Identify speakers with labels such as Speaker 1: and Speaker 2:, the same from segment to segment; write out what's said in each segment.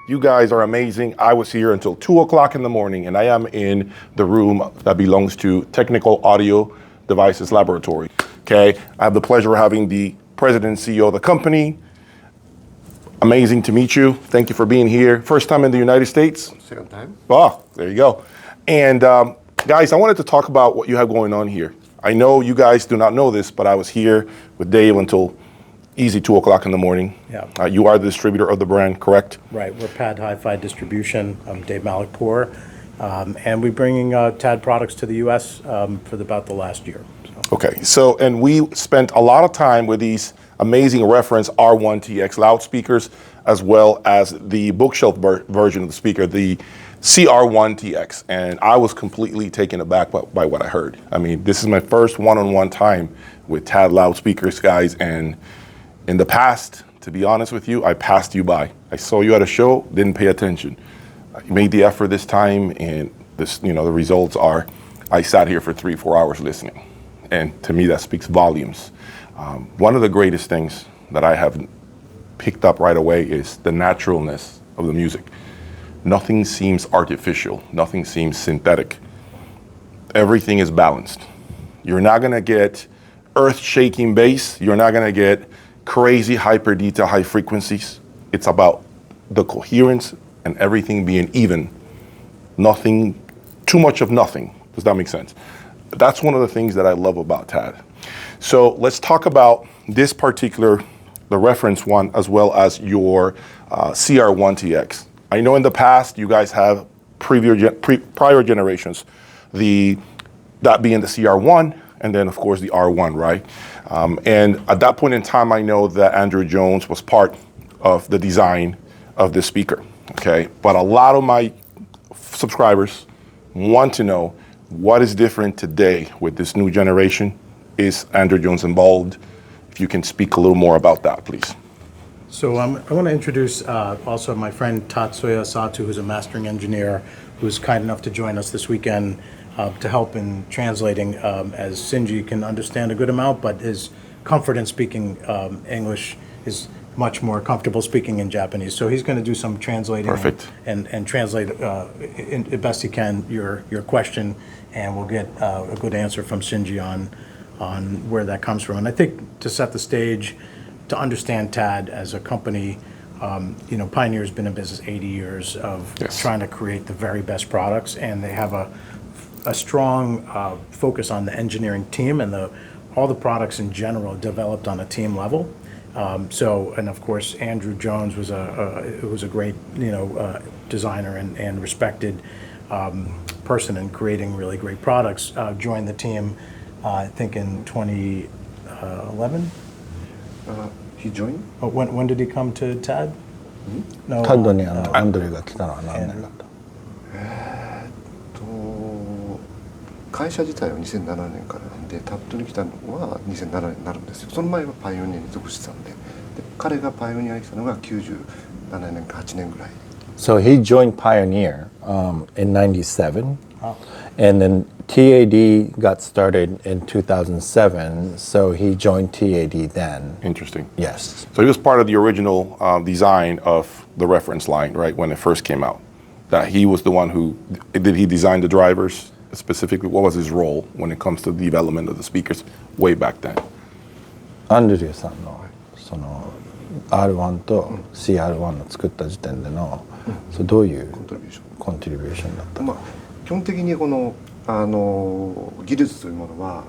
Speaker 1: You guys are amazing. I was here until 2 o'clock in the morning, and I am in the room that belongs to Technical Audio Devices Laboratories. Okay, I have the pleasure of having the president and CEO of the company. Amazing to meet you. Thank you for being here. First time in the United States?
Speaker 2: Second time.
Speaker 1: Oh, there you go. And guys, I wanted to talk about what you have going on here. I know you guys do not know this, but I was here with Dave until easy 2 o'clock in the morning.
Speaker 3: Yeah.
Speaker 1: You are the distributor of the brand, correct?
Speaker 3: Right. We're Pad Hi-Fi Distribution. I'm Dave Malikpour. And we're bringing TAD products to the U.S. For about the last year. So.
Speaker 1: Okay. So, and we spent a lot of time with these amazing reference R1TX loudspeakers, as well as the bookshelf version of the speaker, the CR1TX. And I was completely taken aback by what I heard. I mean, this is my first one-on-one time with TAD loudspeakers, guys. And in the past, to be honest with you, I passed you by. I saw you at a show, didn't pay attention. I made the effort this time, and this, the results are, I sat here for 3-4 hours listening. And to me, that speaks volumes. One of the greatest things that I have picked up right away is the naturalness of the music. Nothing seems artificial. Nothing seems synthetic. Everything is balanced. You're not gonna get earth-shaking bass. You're not gonna get crazy hyper detail high frequencies. It's about the coherence and everything being even. Nothing, too much of nothing. Does that make sense? That's one of the things that I love about TAD. So let's talk about this particular, the reference one, as well as your CR1TX. I know in the past you guys have prior generations, that being the CR1, and then of course the R1, right? And at that point in time, I know that Andrew Jones was part of the design of this speaker, okay? But a lot of my subscribers want to know what is different today with this new generation. Is Andrew Jones involved? If you can speak a little more about that, please.
Speaker 3: So I want to introduce also my friend Tatsuya Sato, who's a mastering engineer, who's kind enough to join us this weekend to help in translating, as Shinji can understand a good amount, but his comfort in speaking English is much more comfortable speaking in Japanese. So he's going to do some translating.
Speaker 1: Perfect.
Speaker 3: And translate the best he can your question, and we'll get a good answer from Shinji on where that comes from. And I think to set the stage, to understand TAD as a company, Pioneer's been in business 80 years of trying to create the very best products, and they have a strong focus on the engineering team, and all the products in general developed on a team level. And of course, Andrew Jones was a great designer and respected person in creating really great products. Joined the team, I think in 2011.
Speaker 2: He joined?
Speaker 3: Oh, when did he come to TAD? No.
Speaker 4: タッドにアンドリューが来たのは何年だった？
Speaker 2: 会社自体は2007年からなんで、タッドに来たのは2007年になるんですよ。その前はパイオニアに属してたんで、彼がパイオニアに来たのが97年か8年ぐらい。
Speaker 4: So he joined Pioneer in 97, and then TAD got started in 2007, so he joined TAD then.
Speaker 1: Interesting.
Speaker 4: Yes.
Speaker 1: So he was part of the original design of the reference line, right, when it first came out. That he was the one did he design the drivers? Specifically, what was his role when it comes to the development of the speakers way back then?
Speaker 4: アンドリューさんのその R1 と CR1 の作った時点での、どういうコントリビューションだったの？
Speaker 2: 基本的にこの技術というものは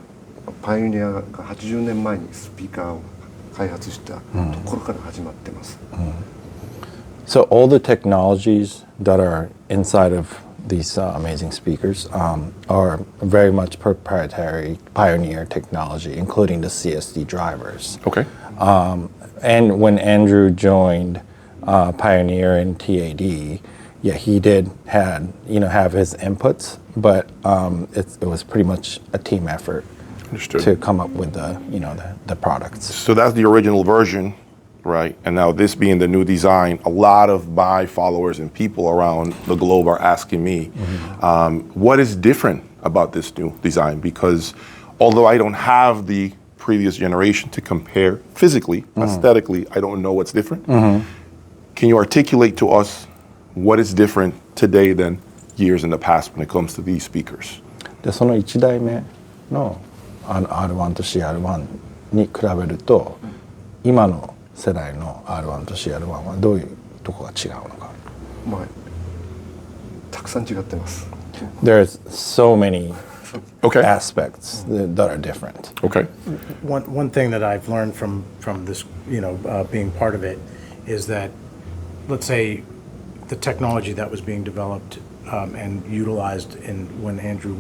Speaker 2: パイオニアが80年前にスピーカーを開発したところから始まってます。
Speaker 4: So all the technologies that are inside of these amazing speakers are very much proprietary Pioneer technology, including the CSD drivers.
Speaker 1: Okay.
Speaker 4: And when Andrew joined Pioneer and TAD, yeah, he did have his inputs, but it was pretty much a team effort.
Speaker 1: Understood.
Speaker 4: To come up with the products.
Speaker 1: So that's the original version, right? And now this being the new design, a lot of my followers and people around the globe are asking me, what is different about this new design? Because although I don't have the previous generation to compare physically, aesthetically, I don't know what's different. Can you articulate to us What is different today than years in the past when it comes to these speakers?
Speaker 4: でその1代目のR1 と CR1 に比べると、今の世代の R1 と CR1 はどういうとこが違うのか。
Speaker 2: まあたくさん違ってます。
Speaker 4: There's so many
Speaker 1: Okay.
Speaker 4: aspects that are different.
Speaker 1: Okay.
Speaker 3: One thing that I've learned from this, being part of it, is that, let's say, the technology that was being developed and utilized when Andrew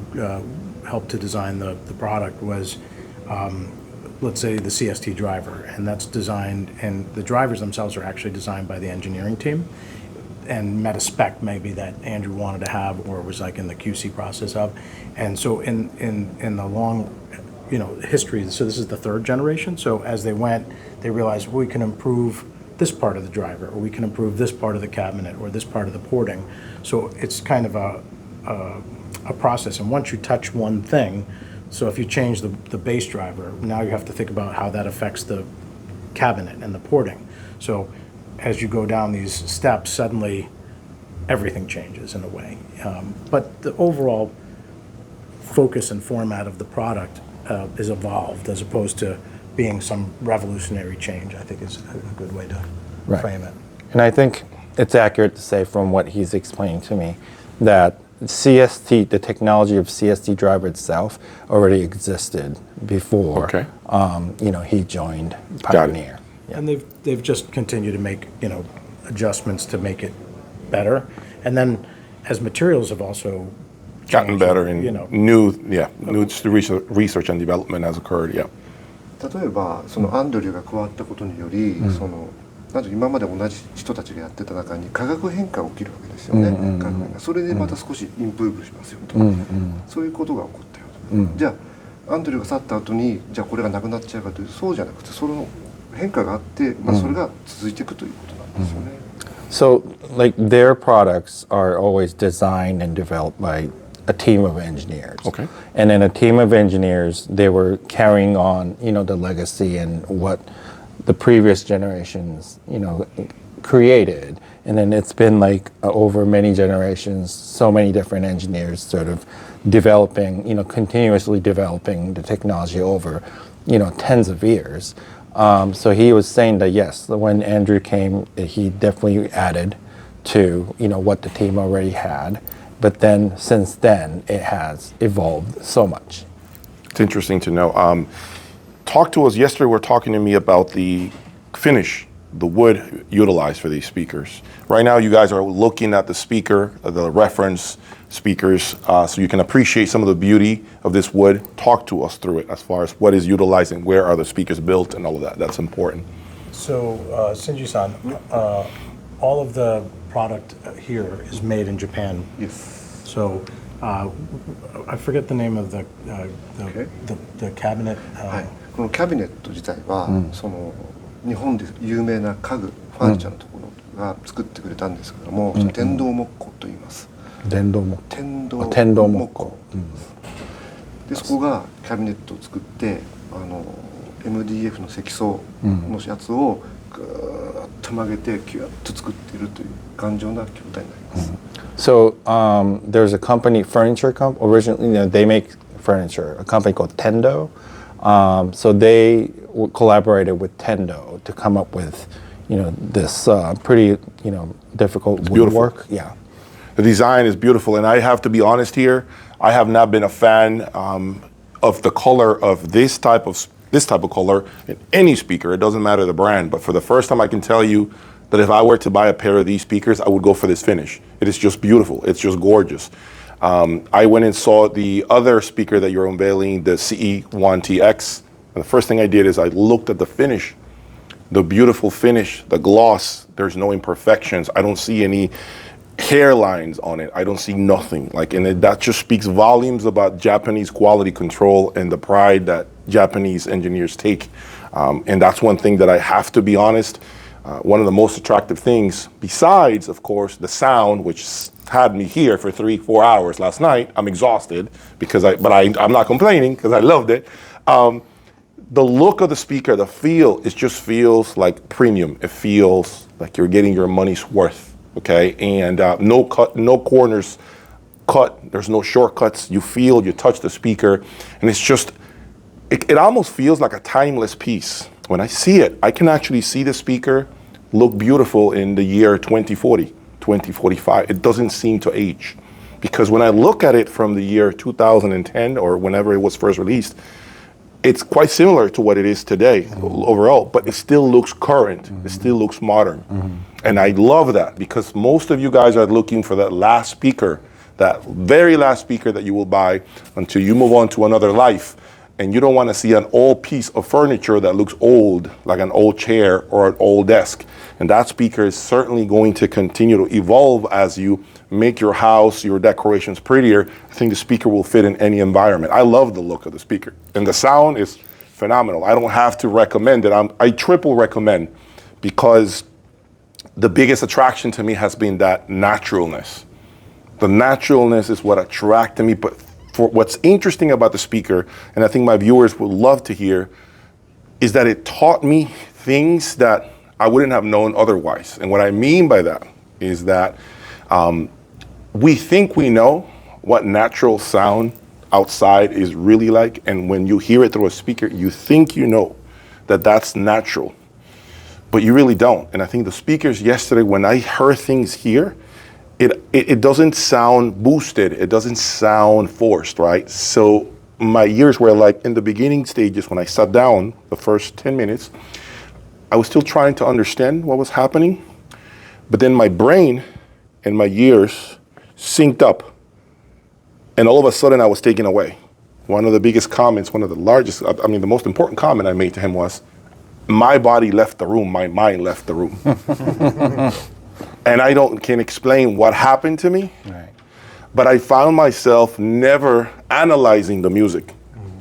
Speaker 3: helped to design the product was, let's say, the CST driver, and that's designed, and the drivers themselves are actually designed by the engineering team, and met a spec maybe that Andrew wanted to have or was like in the QC process of. And so in the long, history, so this is the third generation. So as they went, they realized, well, we can improve this part of the driver, or we can improve this part of the cabinet, or this part of the porting. So it's kind of a process. And once you touch one thing, so if you change the base driver, now you have to think about how that affects the cabinet and the porting. So as you go down these steps, suddenly everything changes in a way. But the overall focus and format of the product is evolved, as opposed to being some revolutionary change, I think is a good way to frame it.
Speaker 4: And I think it's accurate to say from what he's explaining to me that CST, the technology of CST driver itself, already existed before.
Speaker 1: Okay.
Speaker 4: He joined Pioneer.
Speaker 3: And they've just continued to make, adjustments to make it better. And then as materials have also
Speaker 1: Gotten
Speaker 3: changed,
Speaker 1: better and new research and development has occurred. Yeah.
Speaker 2: 例えばそのアンドリューが加わったことにより、なんと今まで同じ人たちがやってた中に化学変化が起きるわけですよね。化学変化、それでまた少しインプルーブしますよと、そういうことが起こったよと、じゃあアンドリューが去った後にじゃあこれがなくなっちゃうかというと、そうじゃなくてその変化があって、それが続いていくということなんですよね。
Speaker 4: So, like, their products are always designed and developed by a team of engineers.
Speaker 1: Okay.
Speaker 4: And in a team of engineers, they were carrying on, the legacy and what the previous generations, created. And then it's been like over many generations, so many different engineers sort of developing, continuously developing the technology over, tens of years. So he was saying that yes, when Andrew came, he definitely added to what the team already had, but then since then it has evolved so much.
Speaker 1: It's interesting to know. Talk to us. Yesterday, we were talking to me about the finish, the wood utilized for these speakers. Right now, you guys are looking at the speaker, the reference speakers, so you can appreciate some of the beauty of this wood. Talk to us through it as far as what is utilized and where are the speakers built and all of that. That's important.
Speaker 3: So, Shinji-san, all of the product here is made in Japan.
Speaker 2: Yes.
Speaker 3: So, I forget the name of the cabinet.
Speaker 2: はい、このキャビネット自体は、その日本で有名な家具、ファーニチャーのところが作ってくれたんですけども、その天童木工と言います。天童木工。でそこがキャビネットを作って、MDF の積層のやつをぐーっと曲げてキュッと作っているという頑丈な筐体になります。
Speaker 4: So there's a company, furniture company. Originally, they make furniture. A company called Tendo. So they collaborated with Tendo to come up with, this pretty, difficult woodwork. Yeah.
Speaker 1: The design is beautiful, and I have to be honest here. I have not been a fan of the color of this type of color in any speaker. It doesn't matter the brand, but for the first time, I can tell you that if I were to buy a pair of these speakers, I would go for this finish. It is just beautiful. It's just gorgeous. I went and saw the other speaker that you're unveiling, the CE1TX. And the first thing I did is I looked at the finish, the beautiful finish, the gloss. There's no imperfections. I don't see any hairlines on it. I don't see nothing. That just speaks volumes about Japanese quality control and the pride that Japanese engineers take. And that's one thing that I have to be honest. One of the most attractive things, besides, of course, the sound, which had me here for 3-4 hours last night. I'm exhausted I'm not complaining because I loved it. The look of the speaker, the feel, it just feels like premium. It feels like you're getting your money's worth okay? And no corners cut. There's no shortcuts. You feel, you touch the speaker, and it's just, it almost feels like a timeless piece. When I see it, I can actually see the speaker look beautiful in the year 2040, 2045. It doesn't seem to age. Because when I look at it from the year 2010 or whenever it was first released, it's quite similar to what it is today overall, but it still looks current. It still looks modern. And I love that because most of you guys are looking for that last speaker, that very last speaker that you will buy until you move on to another life. And you don't want to see an old piece of furniture that looks old, like an old chair or an old desk. And that speaker is certainly going to continue to evolve as you make your house, your decorations prettier. I think the speaker will fit in any environment. I love the look of the speaker. And the sound is phenomenal. I don't have to recommend it. I triple recommend because the biggest attraction to me has been that naturalness. The naturalness is what attracted me, but for what's interesting about the speaker, and I think my viewers would love to hear, is that it taught me things that I wouldn't have known otherwise. And what I mean by that is that we think we know what natural sound outside is really like, and when you hear it through a speaker, you think you know that that's natural, but you really don't. And I think the speakers yesterday, when I heard things here, it doesn't sound boosted. It doesn't sound forced, right? So my ears were like in the beginning stages when I sat down, the first 10 minutes, I was still trying to understand what was happening. But then my brain and my ears synced up. And all of a sudden I was taken away. One of the biggest comments, one of the largest, I mean, the most important comment I made to him was, my body left the room, my mind left the room. And I can explain what happened to me, right. But I found myself never analyzing the music.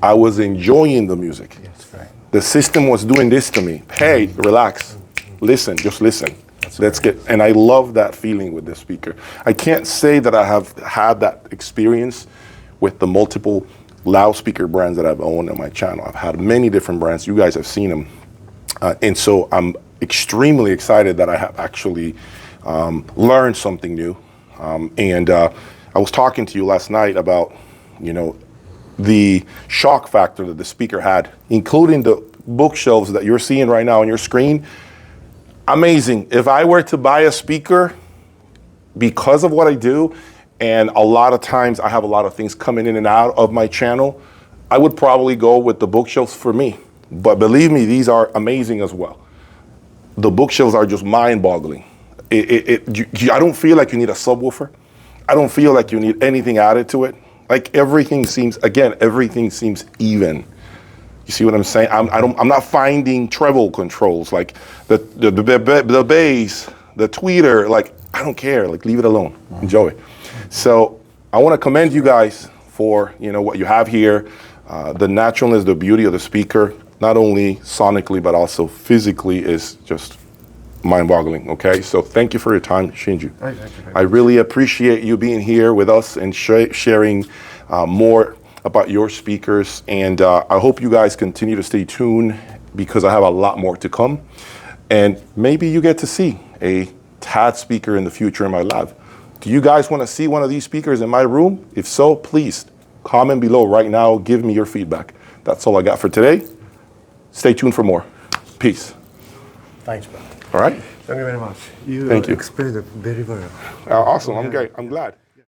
Speaker 1: I was enjoying the music. Yes, right. The system was doing this to me. Hey, relax, listen, just listen. Let's get, and I love that feeling with this speaker. I can't say that I have had that experience with the multiple loudspeaker brands that I've owned on my channel. I've had many different brands. You guys have seen them. And so I'm extremely excited that I have actually learned something new. I was talking to you last night about, the shock factor that the speaker had, including the bookshelves that you're seeing right now on your screen. Amazing. If I were to buy a speaker because of what I do, and a lot of times I have a lot of things coming in and out of my channel, I would probably go with the bookshelves for me. But believe me, these are amazing as well. The bookshelves are just mind-boggling. I don't feel like you need a subwoofer. I don't feel like you need anything added to it. Like everything seems even. You see what I'm saying? I'm not finding treble controls, like the bass, the tweeter, like I don't care, like leave it alone, enjoy it. So I want to commend you guys for what you have here, the naturalness, the beauty of the speaker, not only sonically but also physically is just mind-boggling. Okay, so thank you for your time, Shinju. I really appreciate you being here with us and sharing more about your speakers, and I hope you guys continue to stay tuned because I have a lot more to come, and maybe you get to see a TAD speaker in the future in my lab. Do you guys want to see one of these speakers in my room? If so, please comment below right now, give me your feedback. That's all I got for today. Stay tuned for more. Peace.
Speaker 3: Thanks, bro.
Speaker 1: All right.
Speaker 2: Thank you very much.
Speaker 1: Thank you.
Speaker 2: Explained it very well.
Speaker 1: Awesome. I'm great. I'm glad.